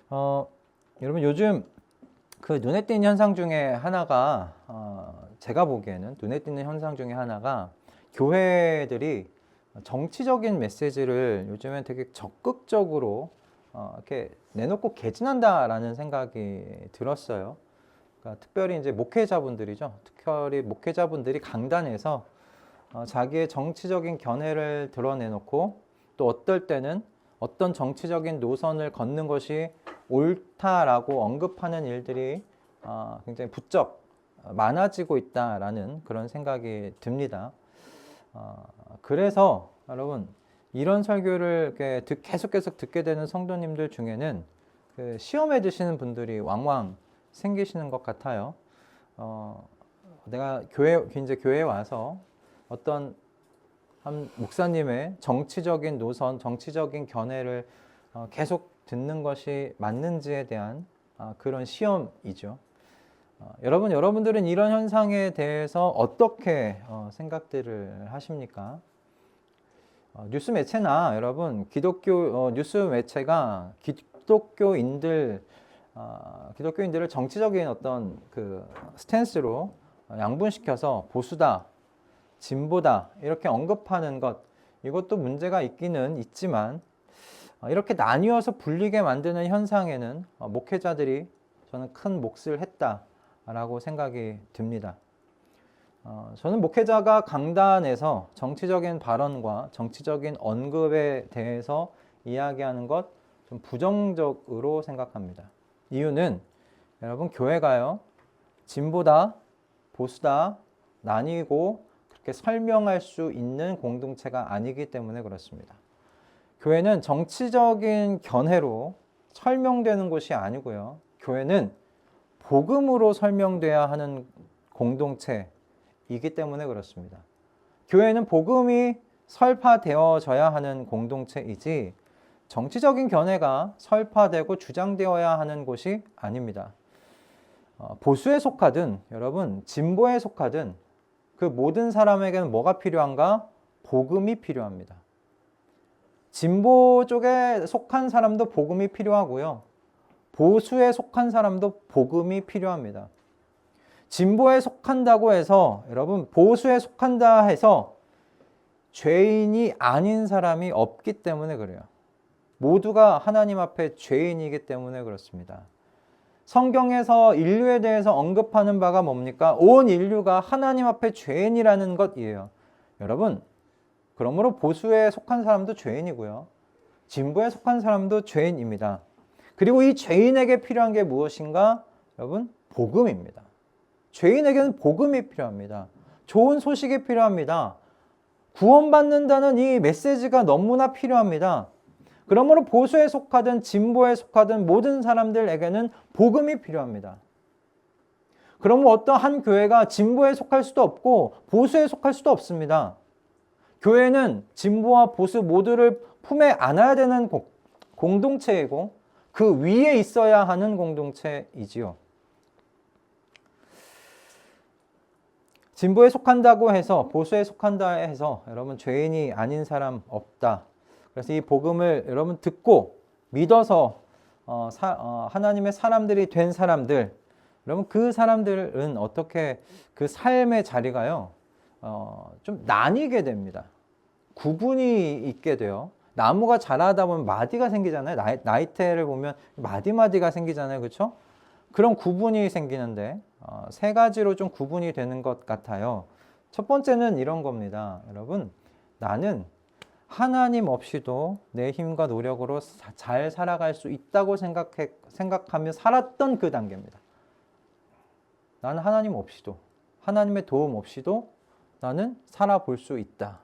여러분 요즘 그 눈에 띄는 현상 중에 하나가 제가 보기에는 눈에 띄는 현상 중에 하나가 교회들이 정치적인 메시지를 요즘에 되게 적극적으로 이렇게 내놓고 개진한다라는 생각이 들었어요. 그러니까 특별히 이제 목회자분들이죠. 특별히 목회자분들이 강단에서 자기의 정치적인 견해를 드러내놓고 또 어떨 때는 어떤 정치적인 노선을 걷는 것이 옳다라고 언급하는 일들이 굉장히 부쩍 많아지고 있다라는 그런 생각이 듭니다. 그래서 여러분 이런 설교를 계속 듣게 되는 성도님들 중에는 그 시험에 드시는 분들이 왕왕 생기시는 것 같아요. 내가 이제 교회에 와서 어떤 한 목사님의 정치적인 노선, 정치적인 견해를 계속 듣는 것이 맞는지에 대한 그런 시험이죠. 여러분들은 이런 현상에 대해서 어떻게 생각들을 하십니까? 뉴스 매체나 여러분 기독교 뉴스 매체가 기독교인들을 정치적인 어떤 그 스탠스로 양분시켜서 보수다, 진보다 이렇게 언급하는 것, 이것도 문제가 있기는 있지만 이렇게 나뉘어서 불리게 만드는 현상에는 목회자들이 저는 큰 몫을 했다라고 생각이 듭니다. 저는 목회자가 강단에서 정치적인 발언과 정치적인 언급에 대해서 이야기하는 것 좀 부정적으로 생각합니다. 이유는 여러분 교회가요 진보다 보수다 나뉘고 그렇게 설명할 수 있는 공동체가 아니기 때문에 그렇습니다. 교회는 정치적인 견해로 설명되는 곳이 아니고요. 교회는 복음으로 설명돼야 하는 공동체이기 때문에 그렇습니다. 교회는 복음이 설파되어져야 하는 공동체이지 정치적인 견해가 설파되고 주장되어야 하는 곳이 아닙니다. 보수에 속하든 여러분 진보에 속하든 그 모든 사람에게는 뭐가 필요한가? 복음이 필요합니다. 진보 쪽에 속한 사람도 복음이 필요하고요. 보수에 속한 사람도 복음이 필요합니다. 진보에 속한다고 해서 여러분 보수에 속한다 해서 죄인이 아닌 사람이 없기 때문에 그래요. 모두가 하나님 앞에 죄인이기 때문에 그렇습니다. 성경에서 인류에 대해서 언급하는 바가 뭡니까? 온 인류가 하나님 앞에 죄인이라는 것이에요. 여러분, 그러므로 보수에 속한 사람도 죄인이고요. 진보에 속한 사람도 죄인입니다. 그리고 이 죄인에게 필요한 게 무엇인가? 여러분, 복음입니다. 죄인에게는 복음이 필요합니다. 좋은 소식이 필요합니다. 구원받는다는 이 메시지가 너무나 필요합니다. 그러므로 보수에 속하든 진보에 속하든 모든 사람들에게는 복음이 필요합니다. 그러면 어떤 한 교회가 진보에 속할 수도 없고 보수에 속할 수도 없습니다. 교회는 진보와 보수 모두를 품에 안아야 되는 공동체이고 그 위에 있어야 하는 공동체이지요. 진보에 속한다고 해서 보수에 속한다 해서 여러분 죄인이 아닌 사람 없다. 그래서 이 복음을 여러분 듣고 믿어서 하나님의 사람들이 된 사람들, 여러분 그 사람들은 어떻게 그 삶의 자리가요 좀 나뉘게 됩니다. 구분이 있게 돼요. 나무가 자라다 보면 마디가 생기잖아요. 나이테를 보면 마디가 생기잖아요. 그렇죠? 그런 구분이 생기는데 세 가지로 좀 구분이 되는 것 같아요. 첫 번째는 이런 겁니다. 여러분, 나는 하나님 없이도 내 힘과 노력으로 잘 살아갈 수 있다고 생각하며 살았던 그 단계입니다. 나는 하나님 없이도, 하나님의 도움 없이도 나는 살아볼 수 있다.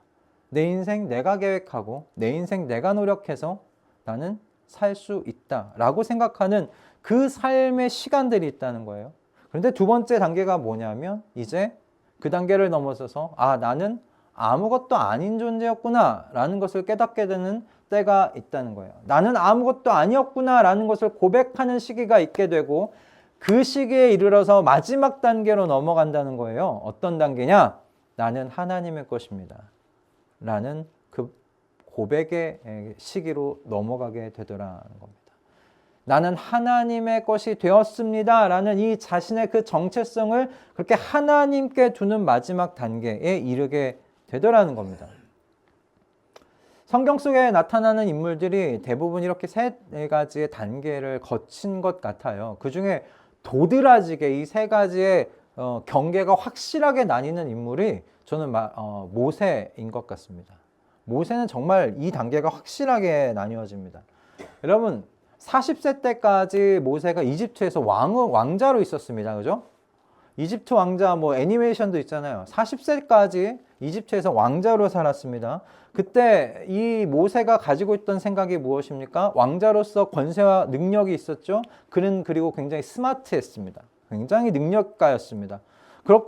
내 인생 내가 계획하고 내 인생 내가 노력해서 나는 살 수 있다라고 생각하는 그 삶의 시간들이 있다는 거예요. 그런데 두 번째 단계가 뭐냐면 이제 그 단계를 넘어서서 나는 아무것도 아닌 존재였구나 라는 것을 깨닫게 되는 때가 있다는 거예요. 나는 아무것도 아니었구나 라는 것을 고백하는 시기가 있게 되고 그 시기에 이르러서 마지막 단계로 넘어간다는 거예요. 어떤 단계냐? 나는 하나님의 것입니다 라는 그 고백의 시기로 넘어가게 되더라는 겁니다. 나는 하나님의 것이 되었습니다 라는 이 자신의 그 정체성을 그렇게 하나님께 두는 마지막 단계에 이르게 되더라는 겁니다. 성경 속에 나타나는 인물들이 대부분 이렇게 세 가지의 단계를 거친 것 같아요. 그 중에 도드라지게 이 세 가지의 경계가 확실하게 나뉘는 인물이 저는 모세인 것 같습니다. 모세는 정말 이 단계가 확실하게 나뉘어집니다. 여러분 40세 때까지 모세가 이집트에서 왕자로 있었습니다. 그죠? 이집트 왕자 애니메이션도 있잖아요. 40세까지 이집트에서 왕자로 살았습니다. 그때 이 모세가 가지고 있던 생각이 무엇입니까? 왕자로서 권세와 능력이 있었죠. 그는 그리고 굉장히 스마트했습니다. 굉장히 능력가였습니다.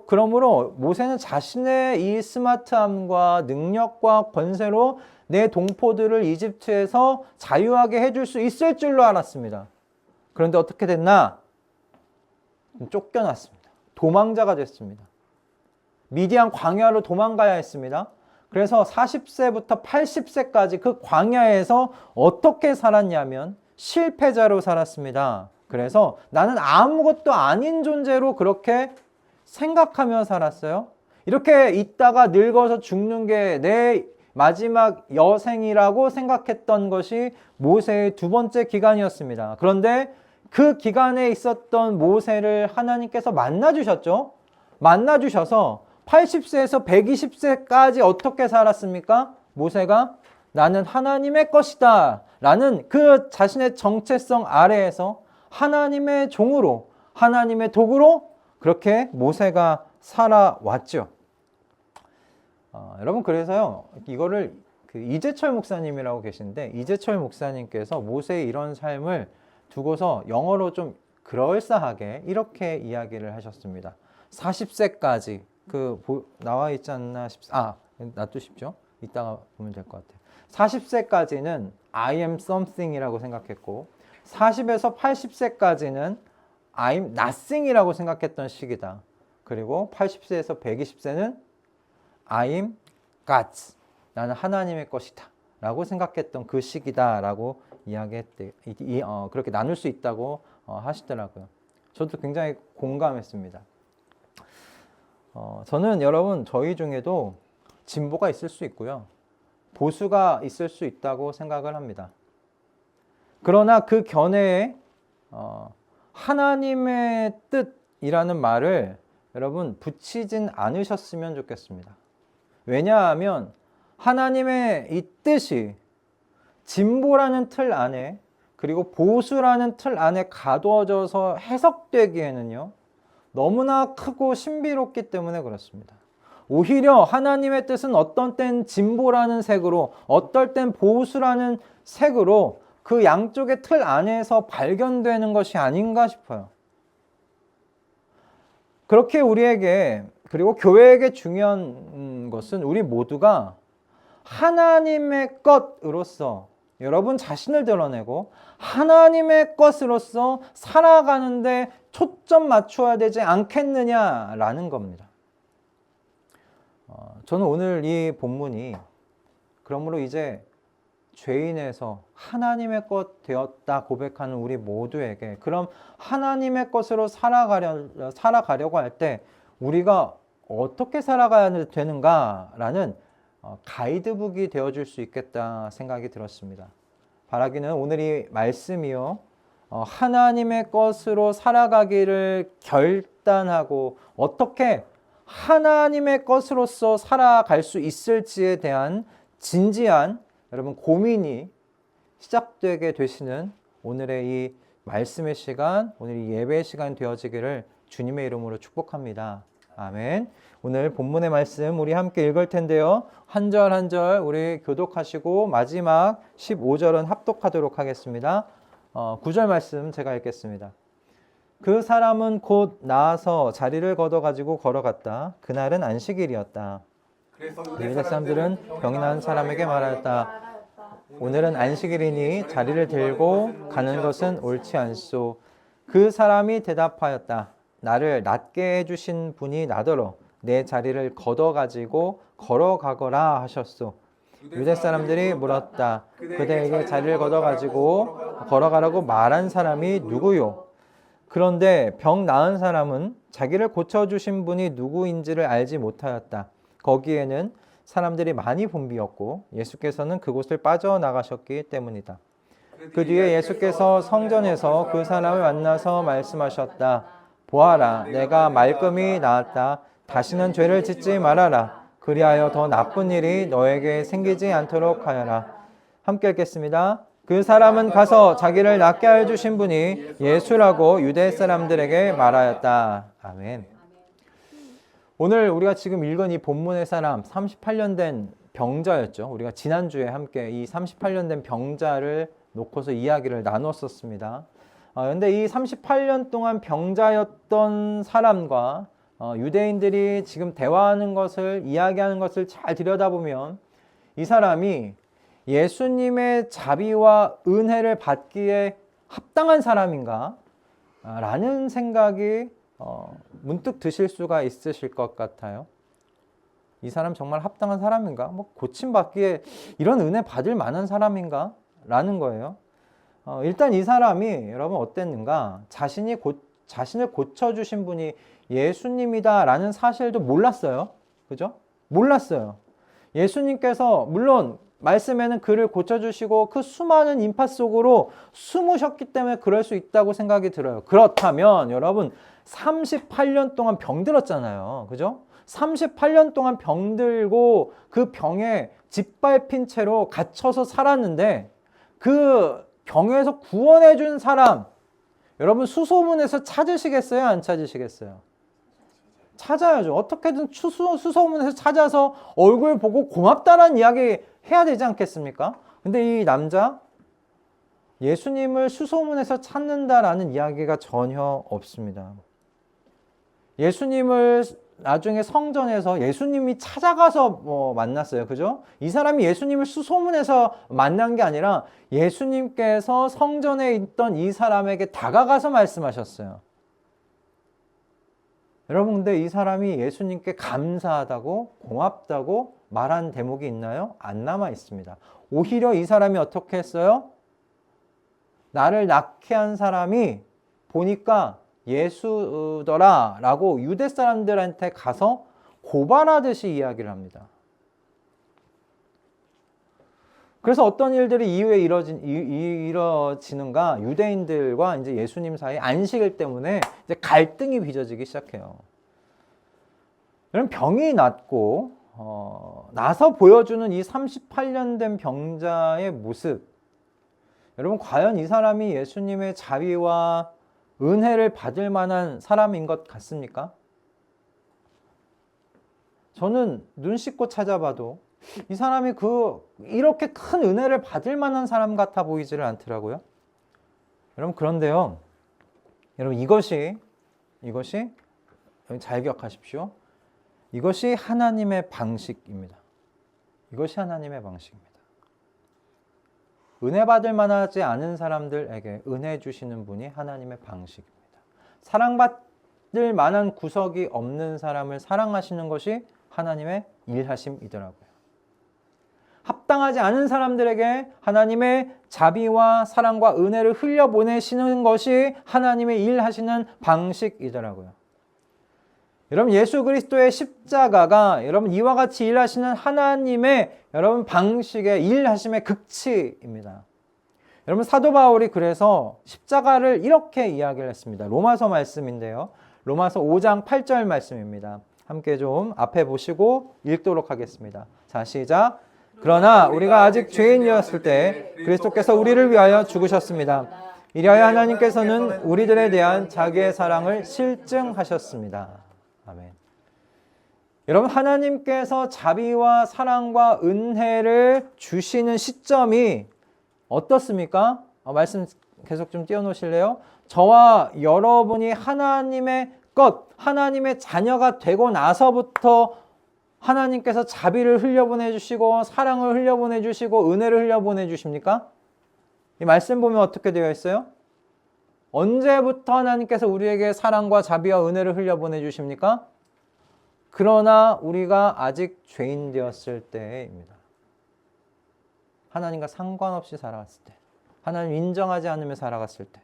그러므로 모세는 자신의 이 스마트함과 능력과 권세로 내 동포들을 이집트에서 자유하게 해줄 수 있을 줄로 알았습니다. 그런데 어떻게 됐나? 쫓겨났습니다. 도망자가 됐습니다. 미디안 광야로 도망가야 했습니다. 그래서 40세부터 80세까지 그 광야에서 어떻게 살았냐면 실패자로 살았습니다. 그래서 나는 아무것도 아닌 존재로 그렇게 생각하며 살았어요. 이렇게 있다가 늙어서 죽는 게 내 마지막 여생이라고 생각했던 것이 모세의 두 번째 기간이었습니다. 그런데 그 기간에 있었던 모세를 하나님께서 만나주셨죠. 만나주셔서 80세에서 120세까지 어떻게 살았습니까? 모세가 나는 하나님의 것이다 라는 그 자신의 정체성 아래에서 하나님의 종으로 하나님의 도구로 그렇게 모세가 살아왔죠. 여러분 그래서요 이거를 이재철 목사님이라고 계신데 이재철 목사님께서 모세의 이런 삶을 두고서 영어로 좀 그럴싸하게 이렇게 이야기를 하셨습니다. 40세까지 나와 있지 않나 놔두십시오. 이따가 보면 될 것 같아요. 40세까지는 I am something이라고 생각했고 40에서 80세까지는 I'm nothing이라고 생각했던 시기다. 그리고 80세에서 120세는 I am God's. 나는 하나님의 것이다. 라고 생각했던 그 시기다라고 이야기했대. 그렇게 나눌 수 있다고 하시더라고요. 저도 굉장히 공감했습니다. 저는 여러분 저희 중에도 진보가 있을 수 있고요. 보수가 있을 수 있다고 생각을 합니다. 그러나 그 견해에 하나님의 뜻이라는 말을 여러분 붙이진 않으셨으면 좋겠습니다. 왜냐하면 하나님의 이 뜻이 진보라는 틀 안에 그리고 보수라는 틀 안에 가두어져서 해석되기에는요 너무나 크고 신비롭기 때문에 그렇습니다. 오히려 하나님의 뜻은 어떤 땐 진보라는 색으로 어떨 땐 보수라는 색으로 그 양쪽의 틀 안에서 발견되는 것이 아닌가 싶어요. 그렇게 우리에게 그리고 교회에게 중요한 것은 우리 모두가 하나님의 것으로서 여러분 자신을 드러내고 하나님의 것으로서 살아가는데 초점 맞춰야 되지 않겠느냐라는 겁니다. 저는 오늘 이 본문이 그러므로 이제 죄인에서 하나님의 것 되었다 고백하는 우리 모두에게 그럼 하나님의 것으로 살아가려고 할 때 우리가 어떻게 살아가야 되는가라는 가이드북이 되어줄 수 있겠다 생각이 들었습니다. 바라기는 오늘 이 말씀이요 하나님의 것으로 살아가기를 결단하고 어떻게 하나님의 것으로서 살아갈 수 있을지에 대한 진지한 여러분 고민이 시작되게 되시는 오늘의 이 말씀의 시간, 오늘 이 예배의 시간 되어지기를 주님의 이름으로 축복합니다. 아멘. 오늘 본문의 말씀 우리 함께 읽을 텐데요. 한 절 한 절 우리 교독하시고 마지막 15절은 합독하도록 하겠습니다. 9절 말씀 제가 읽겠습니다. 그 사람은 곧 나아서 자리를 걷어가지고 걸어갔다. 그날은 안식일이었다. 유대 사람들은 병이 난 사람에게 말하였다. 오늘은 안식일이니 자리를 들고 가는 것은 옳지 않소. 그 사람이 대답하였다. 나를 낫게 해주신 분이 나더러 내 자리를 걷어가지고 걸어가거라 하셨소. 유대 사람들이 물었다. 그대에게 자리를 걷어가지고 걸어가라고 말한 사람이 누구요? 그런데 병 나은 사람은 자기를 고쳐주신 분이 누구인지를 알지 못하였다. 거기에는 사람들이 많이 붐비었고 예수께서는 그곳을 빠져나가셨기 때문이다. 그 뒤에 예수께서 성전에서 그 사람을 만나서 말씀하셨다. 보아라, 내가 말끔히 나았다. 다시는 죄를 짓지 말아라. 그리하여 더 나쁜 일이 너에게 생기지 않도록 하여라. 함께 읽겠습니다. 그 사람은 가서 자기를 낫게 해주신 분이 예수라고 유대 사람들에게 말하였다. 아멘. 오늘 우리가 지금 읽은 이 본문의 사람 38년 된 병자였죠. 우리가 지난주에 함께 이 38년 된 병자를 놓고서 이야기를 나눴었습니다. 그런데 이 38년 동안 병자였던 사람과 유대인들이 지금 대화하는 것을 이야기하는 것을 잘 들여다보면 이 사람이 예수님의 자비와 은혜를 받기에 합당한 사람인가? 라는 생각이 문득 드실 수가 있으실 것 같아요. 이 사람 정말 합당한 사람인가? 뭐 고침받기에 이런 은혜 받을 만한 사람인가? 라는 거예요. 일단 이 사람이 여러분 어땠는가? 자신을 고쳐주신 분이 예수님이다 라는 사실도 몰랐어요. 그죠? 몰랐어요. 예수님께서 물론 말씀에는 그를 고쳐주시고 그 수많은 인파 속으로 숨으셨기 때문에 그럴 수 있다고 생각이 들어요. 그렇다면 여러분 38년 동안 병들었잖아요. 그죠? 38년 동안 병들고 그 병에 짓밟힌 채로 갇혀서 살았는데 그 병에서 구원해 준 사람 여러분 수소문에서 찾으시겠어요? 안 찾으시겠어요? 찾아야죠. 어떻게든 수소문에서 찾아서 얼굴 보고 고맙다라는 이야기 해야 되지 않겠습니까? 근데 이 남자 예수님을 수소문에서 찾는다라는 이야기가 전혀 없습니다. 예수님을 나중에 성전에서 예수님이 찾아가서 만났어요. 그죠? 이 사람이 예수님을 수소문에서 만난 게 아니라 예수님께서 성전에 있던 이 사람에게 다가가서 말씀하셨어요. 여러분, 근데 이 사람이 예수님께 감사하다고 고맙다고 말한 대목이 있나요? 안 남아 있습니다. 오히려 이 사람이 어떻게 했어요? 나를 낳게 한 사람이 보니까 예수더라 라고 유대 사람들한테 가서 고발하듯이 이야기를 합니다. 그래서 어떤 일들이 이후에 이뤄지는가? 유대인들과 이제 예수님 사이 안식일 때문에 이제 갈등이 빚어지기 시작해요. 여러분 병이 낫고 나서 보여주는 이 38년 된 병자의 모습. 여러분 과연 이 사람이 예수님의 자비와 은혜를 받을 만한 사람인 것 같습니까? 저는 눈 씻고 찾아봐도 이 사람이 이렇게 큰 은혜를 받을 만한 사람 같아 보이지를 않더라고요. 여러분 그런데요. 여러분 이것이 잘 기억하십시오. 이것이 하나님의 방식입니다. 이것이 하나님의 방식입니다. 은혜 받을 만하지 않은 사람들에게 은혜 주시는 분이 하나님의 방식입니다. 사랑받을 만한 구석이 없는 사람을 사랑하시는 것이 하나님의 일하심이더라고요. 합당하지 않은 사람들에게 하나님의 자비와 사랑과 은혜를 흘려보내시는 것이 하나님의 일하시는 방식이더라고요. 여러분 예수 그리스도의 십자가가 여러분 이와 같이 일하시는 하나님의 여러분 방식의 일하심의 극치입니다. 여러분 사도 바울이 그래서 십자가를 이렇게 이야기를 했습니다. 로마서 말씀인데요. 로마서 5장 8절 말씀입니다. 함께 좀 앞에 보시고 읽도록 하겠습니다. 자, 시작. 그러나 우리가 아직 죄인이었을 때 그리스도께서 우리를 위하여 죽으셨습니다. 이리하여 하나님께서는 우리들에 대한 자기의 사랑을 실증하셨습니다. 아멘. 여러분 하나님께서 자비와 사랑과 은혜를 주시는 시점이 어떻습니까? 말씀 계속 좀 띄워놓으실래요? 저와 여러분이 하나님의 하나님의 자녀가 되고 나서부터 하나님께서 자비를 흘려보내 주시고 사랑을 흘려보내 주시고 은혜를 흘려보내 주십니까? 이 말씀 보면 어떻게 되어 있어요? 언제부터 하나님께서 우리에게 사랑과 자비와 은혜를 흘려보내 주십니까? 그러나 우리가 아직 죄인 되었을 때입니다. 하나님과 상관없이 살아갔을 때, 하나님 인정하지 않으며 살아갔을 때,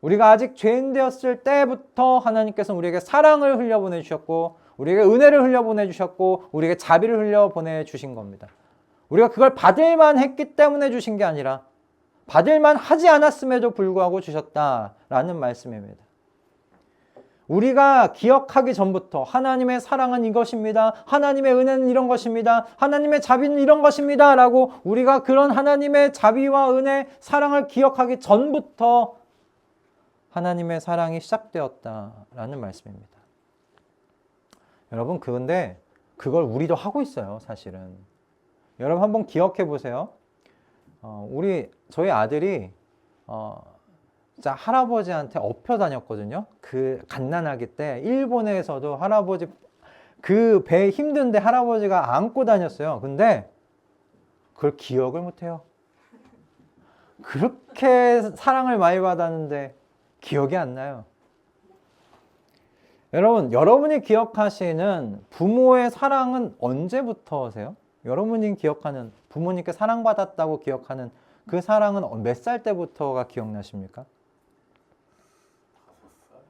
우리가 아직 죄인 되었을 때부터 하나님께서 우리에게 사랑을 흘려보내주셨고 우리에게 은혜를 흘려보내주셨고 우리에게 자비를 흘려보내주신 겁니다. 우리가 그걸 받을만 했기 때문에 주신 게 아니라 받을만 하지 않았음에도 불구하고 주셨다라는 말씀입니다. 우리가 기억하기 전부터 하나님의 사랑은 이것입니다. 하나님의 은혜는 이런 것입니다. 하나님의 자비는 이런 것입니다. 라고 우리가 그런 하나님의 자비와 은혜, 사랑을 기억하기 전부터 하나님의 사랑이 시작되었다라는 말씀입니다. 여러분, 그런데 그걸 우리도 하고 있어요, 사실은. 여러분 한번 기억해 보세요. 저희 아들이 진짜 할아버지한테 업혀 다녔거든요. 그 갓난아기 때 일본에서도 할아버지 그 배 힘든데 할아버지가 안고 다녔어요. 근데 그걸 기억을 못해요. 그렇게 사랑을 많이 받았는데 기억이 안 나요. 여러분, 여러분이 기억하시는 부모의 사랑은 언제부터세요? 여러분이 기억하는 부모님께 사랑받았다고 기억하는 그 사랑은 몇 살 때부터가 기억나십니까?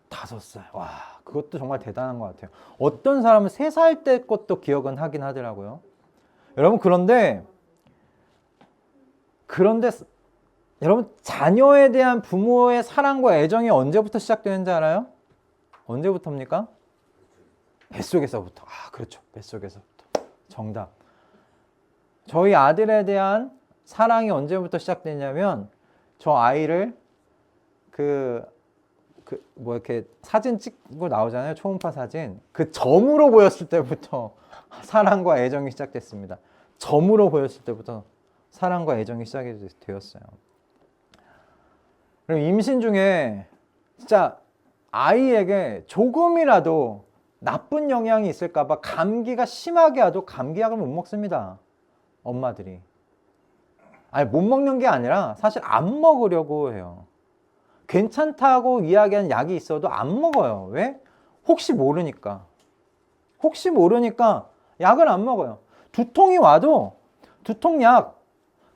5살. 와, 그것도 정말 대단한 것 같아요. 어떤 사람은 3살 때 것도 기억은 하긴 하더라고요. 여러분, 그런데 여러분, 자녀에 대한 부모의 사랑과 애정이 언제부터 시작되는지 알아요? 언제부터입니까? 뱃속에서부터. 그렇죠. 뱃속에서부터. 정답. 저희 아들에 대한 사랑이 언제부터 시작되냐면, 저 아이를 이렇게 사진 찍고 나오잖아요. 초음파 사진. 그 점으로 보였을 때부터 사랑과 애정이 시작됐습니다. 점으로 보였을 때부터 사랑과 애정이 시작이 되었어요. 그럼 임신 중에 진짜 아이에게 조금이라도 나쁜 영향이 있을까봐 감기가 심하게 와도 감기약을 못 먹습니다. 엄마들이. 아니, 못 먹는 게 아니라 사실 안 먹으려고 해요. 괜찮다고 이야기하는 약이 있어도 안 먹어요. 왜? 혹시 모르니까. 혹시 모르니까 약을 안 먹어요. 두통이 와도 두통약,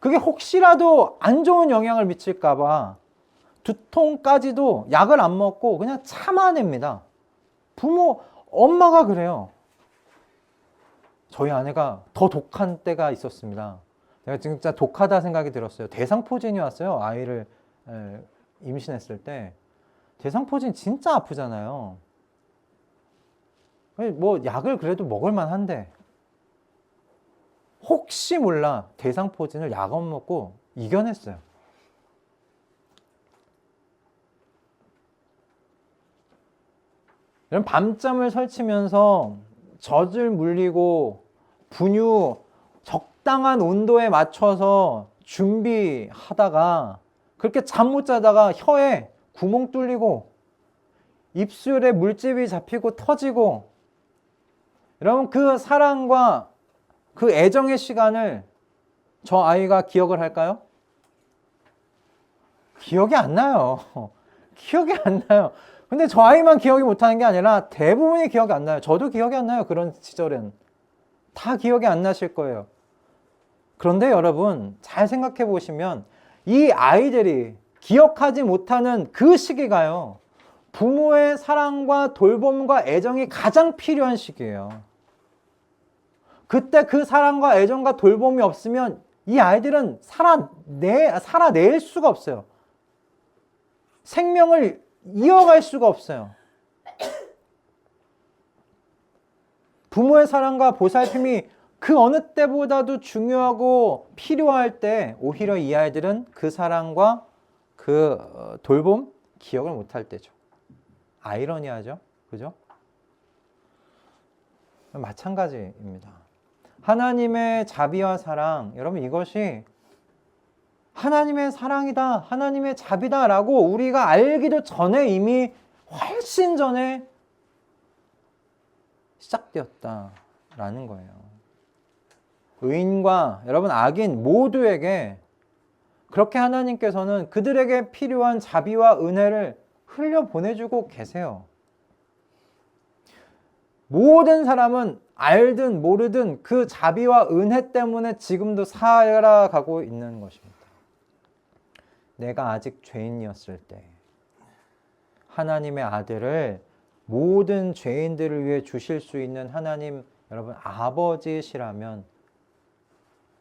그게 혹시라도 안 좋은 영향을 미칠까봐 두통까지도 약을 안 먹고 그냥 참아냅니다. 엄마가 그래요. 저희 아내가 더 독한 때가 있었습니다. 제가 진짜 독하다 생각이 들었어요. 대상포진이 왔어요. 아이를 임신했을 때. 대상포진 진짜 아프잖아요. 뭐 약을 그래도 먹을만 한데 혹시 몰라 대상포진을 약 안 먹고 이겨냈어요. 여러분, 밤잠을 설치면서 젖을 물리고 분유 적당한 온도에 맞춰서 준비하다가 그렇게 잠 못 자다가 혀에 구멍 뚫리고 입술에 물집이 잡히고 터지고, 여러분, 그 사랑과 그 애정의 시간을 저 아이가 기억을 할까요? 기억이 안 나요. 기억이 안 나요. 근데 저 아이만 기억이 못하는 게 아니라 대부분이 기억이 안 나요. 저도 기억이 안 나요. 그런 시절엔. 다 기억이 안 나실 거예요. 그런데 여러분, 잘 생각해 보시면 이 아이들이 기억하지 못하는 그 시기가요, 부모의 사랑과 돌봄과 애정이 가장 필요한 시기예요. 그때 그 사랑과 애정과 돌봄이 없으면 이 아이들은 살아낼 수가 없어요. 생명을 이어갈 수가 없어요. 부모의 사랑과 보살핌이 그 어느 때보다도 중요하고 필요할 때 오히려 이 아이들은 그 사랑과 그 돌봄 기억을 못할 때죠. 아이러니하죠? 그죠? 마찬가지입니다. 하나님의 자비와 사랑, 여러분, 이것이 하나님의 사랑이다, 하나님의 자비다 라고 우리가 알기도 전에 이미 훨씬 전에 시작되었다라는 거예요. 의인과 여러분 악인 모두에게 그렇게 하나님께서는 그들에게 필요한 자비와 은혜를 흘려보내주고 계세요. 모든 사람은 알든 모르든 그 자비와 은혜 때문에 지금도 살아가고 있는 것입니다. 내가 아직 죄인이었을 때 하나님의 아들을 모든 죄인들을 위해 주실 수 있는 하나님 여러분 아버지시라면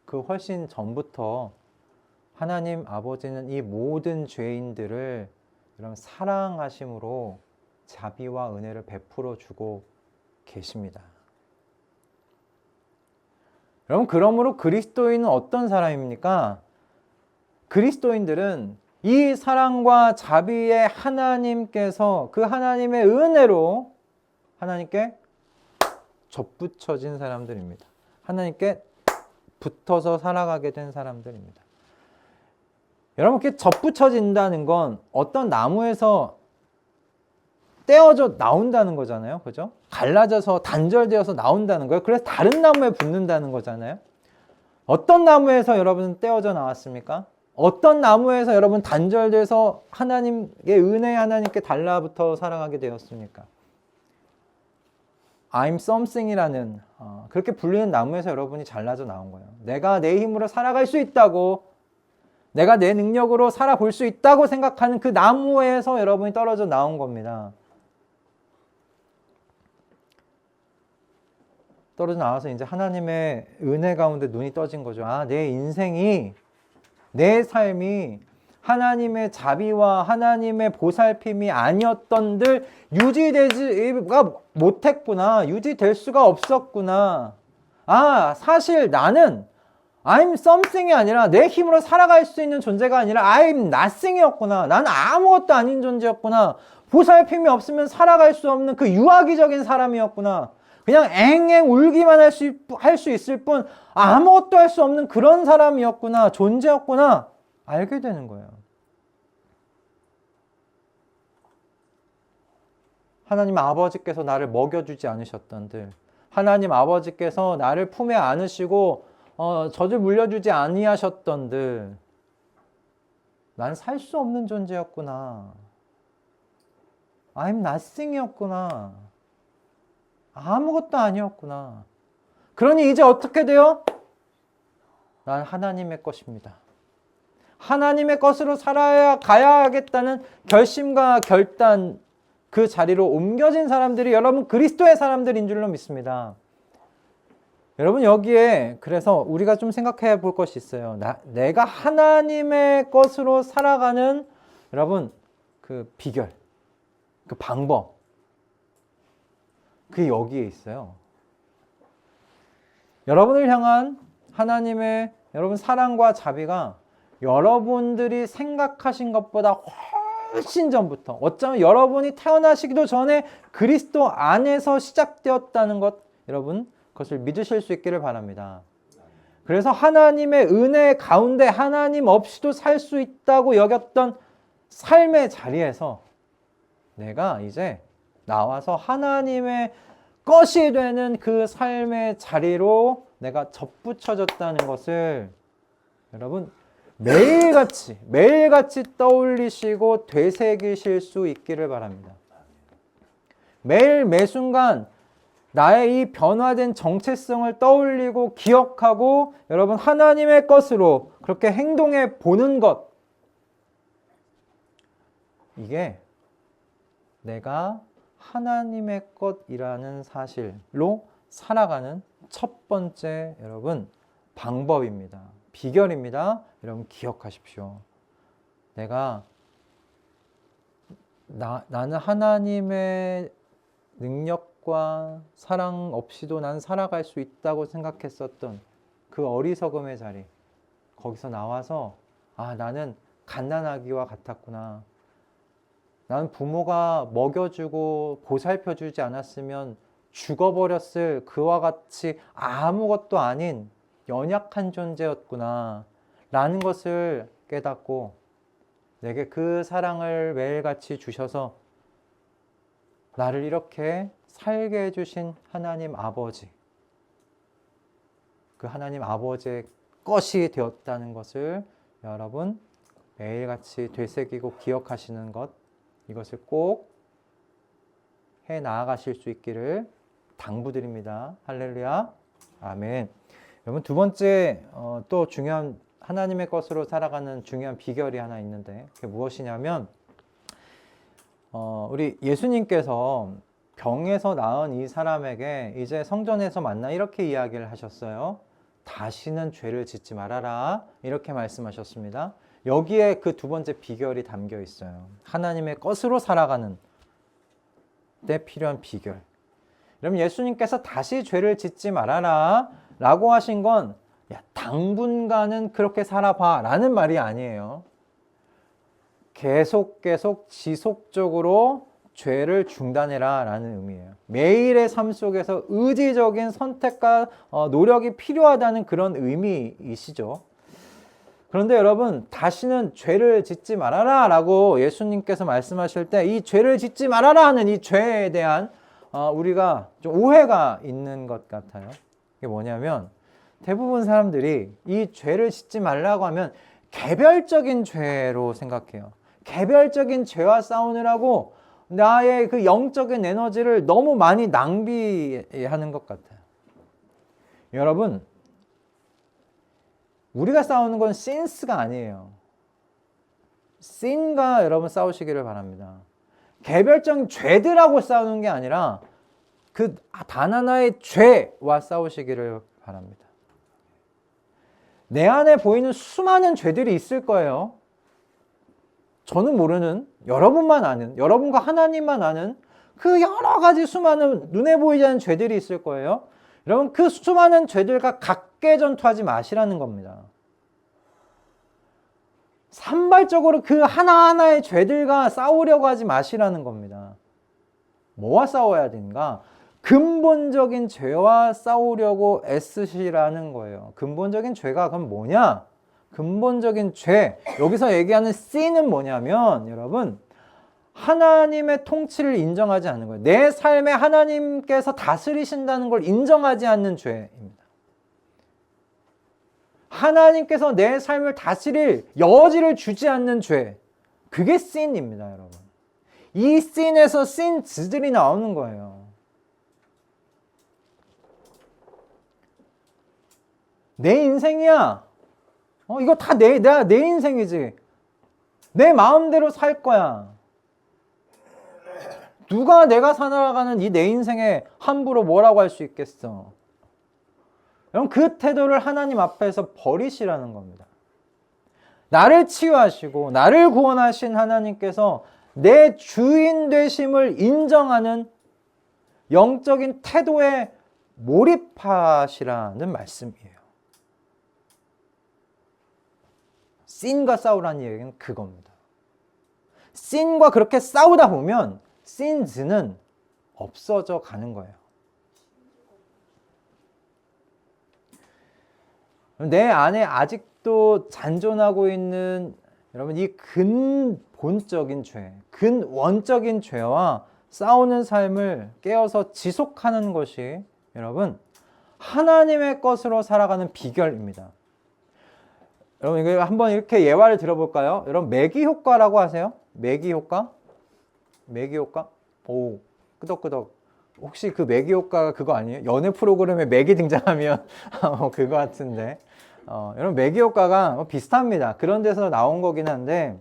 그 훨씬 전부터 하나님 아버지는 이 모든 죄인들을 여러분 사랑하심으로 자비와 은혜를 베풀어 주고 계십니다. 여러분 그러므로 그리스도인은 어떤 사람입니까? 그리스도인들은 이 사랑과 자비의 하나님께서 그 하나님의 은혜로 하나님께 접붙여진 사람들입니다. 하나님께 붙어서 살아가게 된 사람들입니다. 여러분 이렇게 접붙여진다는 건 어떤 나무에서 떼어져 나온다는 거잖아요. 그죠? 갈라져서 단절되어서 나온다는 거예요. 그래서 다른 나무에 붙는다는 거잖아요. 어떤 나무에서 여러분 떼어져 나왔습니까? 어떤 나무에서 여러분 단절돼서 하나님의 은혜 하나님께 달라붙어 살아가게 되었습니까? I'm something이라는 그렇게 불리는 나무에서 여러분이 잘라져 나온 거예요. 내가 내 힘으로 살아갈 수 있다고, 내가 내 능력으로 살아볼 수 있다고 생각하는 그 나무에서 여러분이 떨어져 나온 겁니다. 떨어져 나와서 이제 하나님의 은혜 가운데 눈이 떠진 거죠. 아, 내 인생이, 내 삶이 하나님의 자비와 하나님의 보살핌이 아니었던들 유지되지가 못했구나. 유지될 수가 없었구나. 아, 사실 나는 I'm something이 아니라 내 힘으로 살아갈 수 있는 존재가 아니라 I'm nothing이었구나. 나는 아무것도 아닌 존재였구나. 보살핌이 없으면 살아갈 수 없는 그 유아기적인 사람이었구나. 그냥 앵앵 울기만 할 수 있을 뿐 아무것도 할 수 없는 그런 사람이었구나. 존재였구나. 알게 되는 거예요. 하나님 아버지께서 나를 먹여주지 않으셨던들, 하나님 아버지께서 나를 품에 안으시고 젖을 물려주지 아니하셨던들, 난 살 수 없는 존재였구나. I'm nothing이었구나. 아무것도 아니었구나. 그러니 이제 어떻게 돼요? 난 하나님의 것입니다. 하나님의 것으로 가야겠다는 결심과 결단, 그 자리로 옮겨진 사람들이 여러분 그리스도의 사람들인 줄로 믿습니다. 여러분 여기에 그래서 우리가 좀 생각해 볼 것이 있어요. 내가 하나님의 것으로 살아가는 여러분 그 비결, 그 방법, 그게 여기에 있어요. 여러분을 향한 하나님의 여러분 사랑과 자비가 여러분들이 생각하신 것보다 훨씬 전부터, 어쩌면 여러분이 태어나시기도 전에 그리스도 안에서 시작되었다는 것, 여러분 그것을 믿으실 수 있기를 바랍니다. 그래서 하나님의 은혜 가운데 하나님 없이도 살 수 있다고 여겼던 삶의 자리에서 내가 이제 나와서 하나님의 것이 되는 그 삶의 자리로 내가 접붙여졌다는 것을 여러분 매일같이 떠올리시고 되새기실 수 있기를 바랍니다. 매일 매순간 나의 이 변화된 정체성을 떠올리고 기억하고 여러분 하나님의 것으로 그렇게 행동해 보는 것, 이게 내가 하나님의 것이라는 사실로 살아가는 첫 번째 여러분 방법입니다. 비결입니다. 여러분 기억하십시오. 나는 하나님의 능력과 사랑 없이도 난 살아갈 수 있다고 생각했었던 그 어리석음의 자리, 거기서 나와서 아, 나는 갓난아기와 같았구나. 나는 부모가 먹여주고 보살펴주지 않았으면 죽어버렸을 그와 같이 아무것도 아닌 연약한 존재였구나 라는 것을 깨닫고 내게 그 사랑을 매일같이 주셔서 나를 이렇게 살게 해주신 하나님 아버지, 그 하나님 아버지의 것이 되었다는 것을 여러분 매일같이 되새기고 기억하시는 것, 이것을 꼭 해 나아가실 수 있기를 당부드립니다. 할렐루야. 아멘. 여러분 두 번째 또 중요한 하나님의 것으로 살아가는 중요한 비결이 하나 있는데 그게 무엇이냐면 우리 예수님께서 병에서 나은 이 사람에게 이제 성전에서 만나 이렇게 이야기를 하셨어요. 다시는 죄를 짓지 말아라. 이렇게 말씀하셨습니다. 여기에 그 두 번째 비결이 담겨 있어요. 하나님의 것으로 살아가는 데 필요한 비결. 여러분 예수님께서 다시 죄를 짓지 말아라 라고 하신 건 야, 당분간은 그렇게 살아봐 라는 말이 아니에요. 계속 지속적으로 죄를 중단해라 라는 의미예요. 매일의 삶 속에서 의지적인 선택과 노력이 필요하다는 그런 의미이시죠. 그런데 여러분 다시는 죄를 짓지 말아라 라고 예수님께서 말씀하실 때 이 죄를 짓지 말아라 하는 이 죄에 대한 우리가 좀 오해가 있는 것 같아요. 이게 뭐냐면 대부분 사람들이 이 죄를 짓지 말라고 하면 개별적인 죄로 생각해요. 개별적인 죄와 싸우느라고 나의 그 영적인 에너지를 너무 많이 낭비하는 것 같아요. 여러분, 우리가 싸우는 건 신스가 아니에요. 신과 여러분 싸우시기를 바랍니다. 개별적인 죄들하고 싸우는 게 아니라 그 단 하나의 죄와 싸우시기를 바랍니다. 내 안에 보이는 수많은 죄들이 있을 거예요. 저는 모르는, 여러분만 아는, 여러분과 하나님만 아는 그 여러 가지 수많은 눈에 보이지 않는 죄들이 있을 거예요. 여러분 그 수많은 죄들과 각계 전투하지 마시라는 겁니다. 산발적으로 그 하나하나의 죄들과 싸우려고 하지 마시라는 겁니다. 뭐와 싸워야 되는가? 근본적인 죄와 싸우려고 애쓰시라는 거예요. 근본적인 죄가 그럼 뭐냐? 근본적인 죄, 여기서 얘기하는 sin은 뭐냐면 여러분 하나님의 통치를 인정하지 않는 거예요. 내 삶에 하나님께서 다스리신다는 걸 인정하지 않는 죄입니다. 하나님께서 내 삶을 다스릴 여지를 주지 않는 죄, 그게 sin입니다, 여러분. 이 sin에서 sins들이 나오는 거예요. 내 인생이야. 이거 다 내 인생이지. 내 마음대로 살 거야. 누가 내가 살아가는 이 내 인생에 함부로 뭐라고 할 수 있겠어? 여러분 그 태도를 하나님 앞에서 버리시라는 겁니다. 나를 치유하시고 나를 구원하신 하나님께서 내 주인 되심을 인정하는 영적인 태도에 몰입하시라는 말씀이에요. 신과 싸우라는 얘기는 그겁니다. 신과 그렇게 싸우다 보면 sins는 없어져 가는 거예요. 내 안에 아직도 잔존하고 있는 여러분 이 근본적인 죄, 근원적인 죄와 싸우는 삶을 깨어서 지속하는 것이 여러분 하나님의 것으로 살아가는 비결입니다. 여러분 이거 한번 이렇게 예화를 들어볼까요? 여러분 매기 효과라고 하세요? 매기 효과? 매기 효과? 오, 끄덕끄덕. 혹시 그 매기 효과가 그거 아니에요? 연애 프로그램에 매기 등장하면 그거 같은데. 여러분 매기 효과가 비슷합니다. 그런 데서 나온 거긴 한데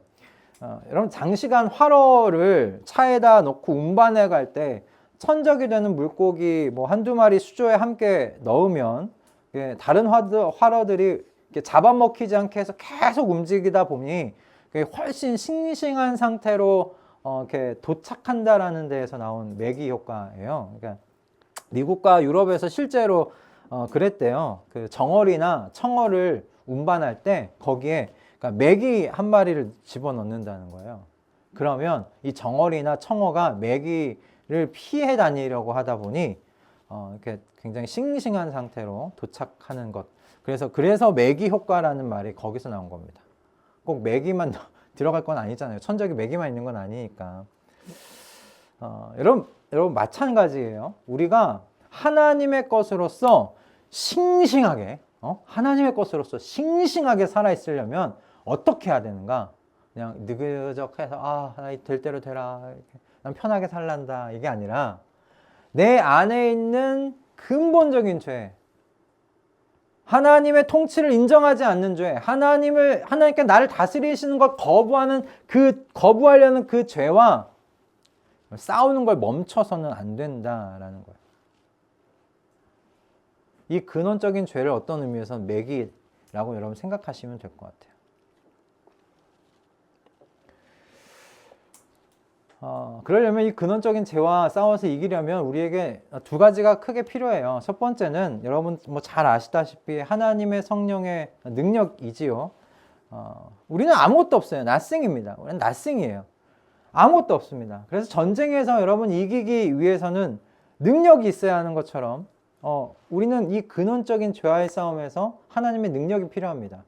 여러분 장시간 활어를 차에다 놓고 운반해 갈 때 천적이 되는 물고기 뭐 한두 마리 수조에 함께 넣으면 다른 활어들이 잡아먹히지 않게 해서 계속 움직이다 보니 훨씬 싱싱한 상태로 이렇게 도착한다라는 데에서 나온 매기 효과예요. 그러니까 미국과 유럽에서 실제로 그랬대요. 그 정어리나 청어를 운반할 때 거기에 그러니까 매기 한 마리를 집어넣는다는 거예요. 그러면 이 정어리나 청어가 매기를 피해 다니려고 하다 보니 이렇게 굉장히 싱싱한 상태로 도착하는 것. 그래서 매기 효과라는 말이 거기서 나온 겁니다. 꼭 매기만 들어갈 건 아니잖아요. 천적이 매기만 있는 건 아니니까. 여러분 마찬가지예요. 우리가 하나님의 것으로서 싱싱하게 하나님의 것으로서 싱싱하게 살아있으려면 어떻게 해야 되는가? 그냥 느그적해서 나 될 대로 되라. 난 편하게 살란다. 이게 아니라 내 안에 있는 근본적인 죄, 하나님의 통치를 인정하지 않는 죄, 하나님께 나를 다스리시는 걸 거부하려는 그 죄와 싸우는 걸 멈춰서는 안 된다라는 거예요. 이 근원적인 죄를 어떤 의미에서 매기라고 여러분 생각하시면 될 것 같아요. 그러려면 이 근원적인 죄와 싸워서 이기려면 우리에게 두 가지가 크게 필요해요. 첫 번째는 여러분 뭐 잘 아시다시피 하나님의 성령의 능력이지요. 우리는 아무것도 없어요. nothing입니다. 우리는 nothing이에요. 아무것도 없습니다. 그래서 전쟁에서 여러분 이기기 위해서는 능력이 있어야 하는 것처럼 우리는 이 근원적인 죄와의 싸움에서 하나님의 능력이 필요합니다.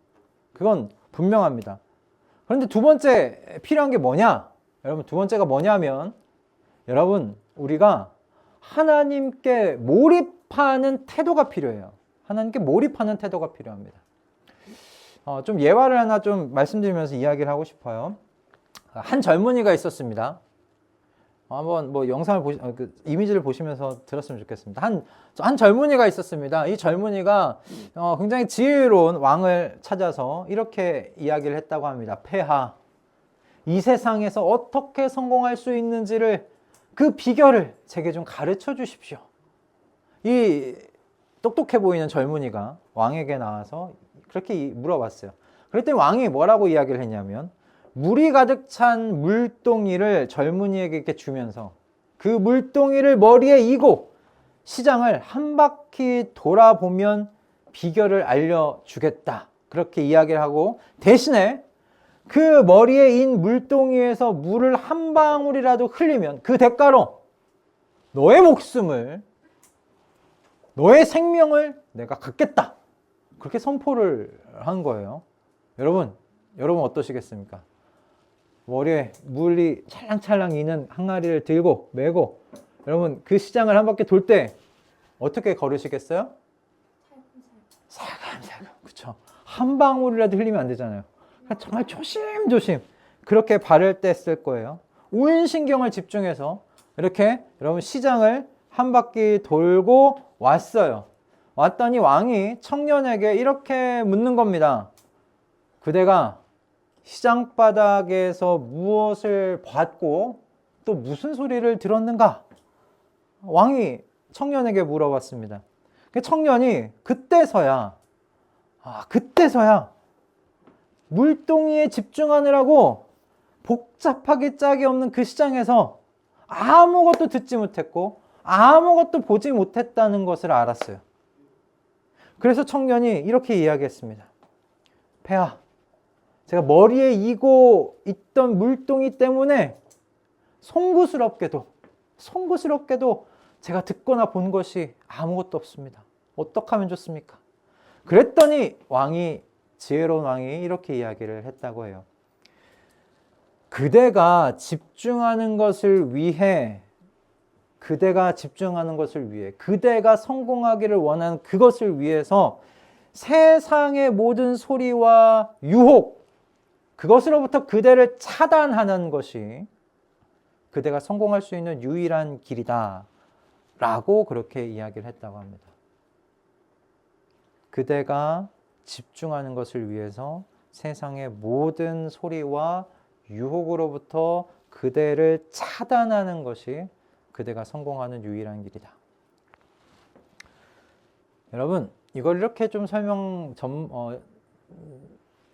그건 분명합니다. 그런데 두 번째 필요한 게 뭐냐? 여러분 두 번째가 뭐냐면 여러분 우리가 하나님께 몰입하는 태도가 필요해요. 하나님께 몰입하는 태도가 필요합니다. 좀 예화를 하나 좀 말씀드리면서 이야기를 하고 싶어요. 한 젊은이가 있었습니다. 한번 뭐 영상을 이미지를 보시면서 들었으면 좋겠습니다. 한 젊은이가 있었습니다. 이 젊은이가 굉장히 지혜로운 왕을 찾아서 이렇게 이야기를 했다고 합니다. 폐하, 이 세상에서 어떻게 성공할 수 있는지를 그 비결을 제게 좀 가르쳐 주십시오. 이 똑똑해 보이는 젊은이가 왕에게 나와서 그렇게 물어봤어요. 그랬더니 왕이 뭐라고 이야기를 했냐면 물이 가득 찬 물동이를 젊은이에게 이렇게 주면서 그 물동이를 머리에 이고 시장을 한 바퀴 돌아보면 비결을 알려주겠다. 그렇게 이야기를 하고 대신에 그 머리에 인 물동이에서 물을 한 방울이라도 흘리면 그 대가로 너의 목숨을, 너의 생명을 내가 갖겠다. 그렇게 선포를 한 거예요. 여러분 어떠시겠습니까? 머리에 물이 찰랑찰랑 이는 항아리를 들고 메고 여러분 그 시장을 한 바퀴 돌 때 어떻게 걸으시겠어요? 살금살금. 그쵸? 한 방울이라도 흘리면 안 되잖아요. 정말 조심조심 그렇게 발을 뗐을 거예요. 온 신경을 집중해서 이렇게 여러분 시장을 한 바퀴 돌고 왔어요. 왔더니 왕이 청년에게 이렇게 묻는 겁니다. 그대가 시장 바닥에서 무엇을 봤고 또 무슨 소리를 들었는가? 왕이 청년에게 물어봤습니다. 그 청년이 그때서야 물동이에 집중하느라고 복잡하게 짝이 없는 그 시장에서 아무것도 듣지 못했고 아무것도 보지 못했다는 것을 알았어요. 그래서 청년이 이렇게 이야기했습니다. 폐하, 제가 머리에 이고 있던 물동이 때문에 송구스럽게도 제가 듣거나 본 것이 아무것도 없습니다. 어떻게 하면 좋습니까? 그랬더니 지혜로운 왕이 이렇게 이야기를 했다고 해요. 그대가 집중하는 것을 위해, 그대가 성공하기를 원하는 그것을 위해서 세상의 모든 소리와 유혹, 그것으로부터 그대를 차단하는 것이 그대가 성공할 수 있는 유일한 길이다 라고 그렇게 이야기를 했다고 합니다. 그대가 집중하는 것을 위해서 세상의 모든 소리와 유혹으로부터 그대를 차단하는 것이 그대가 성공하는 유일한 길이다. 여러분, 이걸 이렇게 좀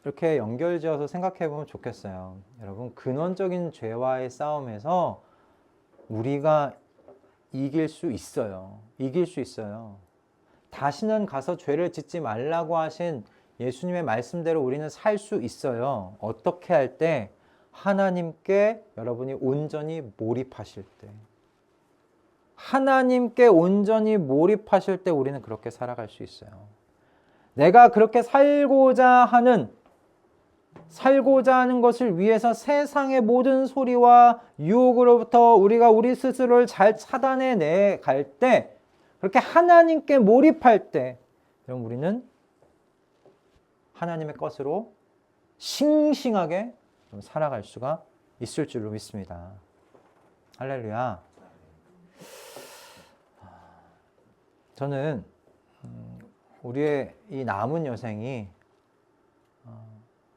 이렇게 연결지어서 생각해 보면 좋겠어요. 여러분, 근원적인 죄와의 싸움에서 우리가 이길 수 있어요. 다시는 가서 죄를 짓지 말라고 하신 예수님의 말씀대로 우리는 살 수 있어요. 어떻게 할 때? 하나님께 여러분이 온전히 몰입하실 때. 하나님께 온전히 몰입하실 때 우리는 그렇게 살아갈 수 있어요. 내가 그렇게 살고자 하는 것을 위해서 세상의 모든 소리와 유혹으로부터 우리가 우리 스스로를 잘 차단해 내 갈 때, 그렇게 하나님께 몰입할 때, 그럼 우리는 하나님의 것으로 싱싱하게 살아갈 수가 있을 줄로 믿습니다. 할렐루야. 저는 우리의 이 남은 여생이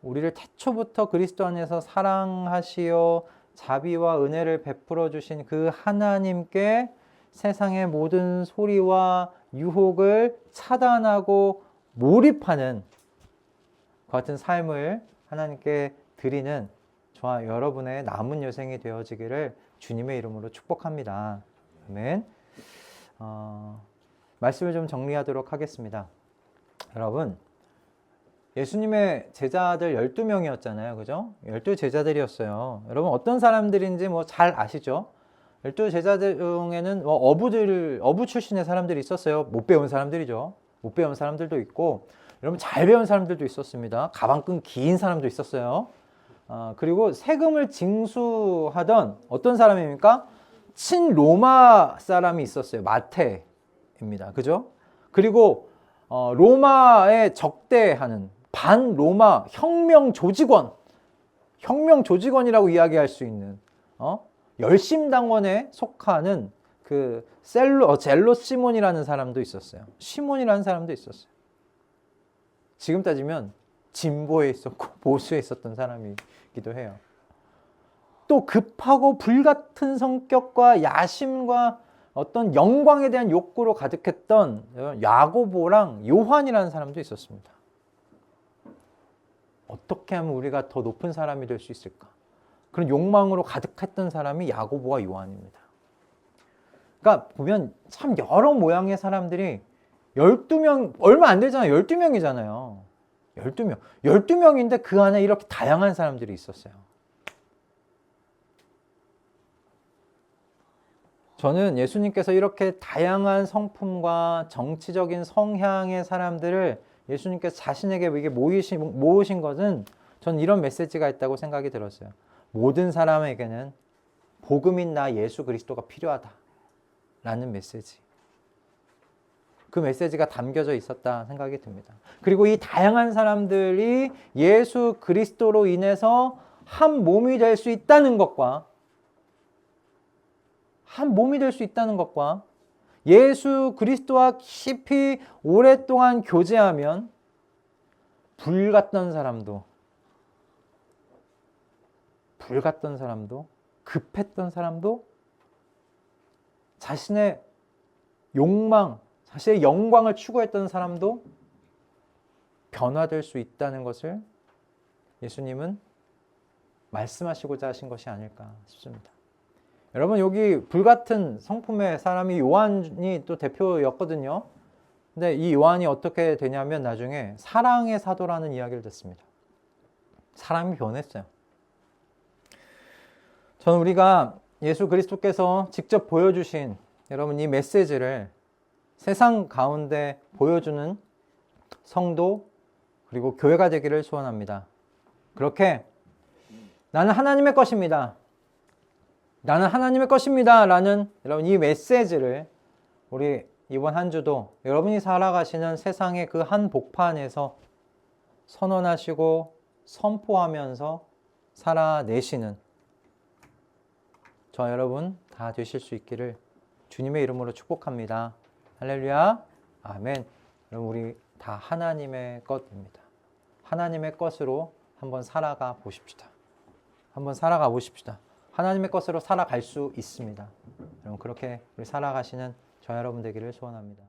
우리를 태초부터 그리스도 안에서 사랑하시어 자비와 은혜를 베풀어 주신 그 하나님께 세상의 모든 소리와 유혹을 차단하고 몰입하는 그 같은 삶을 하나님께 드리는 저와 여러분의 남은 여생이 되어지기를 주님의 이름으로 축복합니다. 아멘. 말씀을 좀 정리하도록 하겠습니다. 여러분, 예수님의 제자들 12명이었잖아요. 그죠? 12제자들이었어요. 여러분, 어떤 사람들인지 뭐 잘 아시죠? 12제자들 중에는 어부 출신의 사람들이 있었어요. 못 배운 사람들이죠. 못 배운 사람들도 있고, 여러분 잘 배운 사람들도 있었습니다. 가방끈 긴 사람도 있었어요. 그리고 세금을 징수하던 어떤 사람입니까? 친로마 사람이 있었어요. 마태입니다. 그죠? 그리고 로마에 적대하는 반로마 혁명 조직원이라고 이야기할 수 있는 열심당원에 속하는 그 젤로 시몬이라는 사람도 있었어요. 시몬이라는 사람도 있었어요. 지금 따지면 진보에 있었고 보수에 있었던 사람이기도 해요. 또 급하고 불같은 성격과 야심과 어떤 영광에 대한 욕구로 가득했던 야고보랑 요한이라는 사람도 있었습니다. 어떻게 하면 우리가 더 높은 사람이 될 수 있을까? 그런 욕망으로 가득했던 사람이 야고보와 요한입니다. 그러니까 보면 참 여러 모양의 사람들이 12명, 얼마 안 되잖아요. 12명이잖아요. 12명. 12명인데 그 안에 이렇게 다양한 사람들이 있었어요. 저는 예수님께서 이렇게 다양한 성품과 정치적인 성향의 사람들을 예수님께서 자신에게 이게 모으신 것은 저는 이런 메시지가 있다고 생각이 들었어요. 모든 사람에게는 복음인 나 예수 그리스도가 필요하다 라는 메시지. 그 메시지가 담겨져 있었다 생각이 듭니다. 그리고 이 다양한 사람들이 예수 그리스도로 인해서 한 몸이 될 수 있다는 것과 예수 그리스도와 깊이 오랫동안 교제하면 불같던 사람도 급했던 사람도 자신의 욕망, 자신의 영광을 추구했던 사람도 변화될 수 있다는 것을 예수님은 말씀하시고자 하신 것이 아닐까 싶습니다. 여러분, 여기 불같은 성품의 사람이 요한이 또 대표였거든요. 근데 이 요한이 어떻게 되냐면 나중에 사랑의 사도라는 이야기를 듣습니다. 사람이 변했어요. 저는 우리가 예수 그리스도께서 직접 보여주신 여러분 이 메시지를 세상 가운데 보여주는 성도 그리고 교회가 되기를 소원합니다. 그렇게 나는 하나님의 것입니다. 나는 하나님의 것입니다. 라는 여러분 이 메시지를 우리 이번 한 주도 여러분이 살아가시는 세상의 그 한 복판에서 선언하시고 선포하면서 살아내시는 저 여러분 다 되실 수 있기를 주님의 이름으로 축복합니다. 할렐루야. 아멘. 여러분 우리 다 하나님의 것입니다. 하나님의 것으로 한번 살아가 보십시다. 하나님의 것으로 살아갈 수 있습니다. 여러분 그렇게 우리 살아가시는 저 여러분 되기를 소원합니다.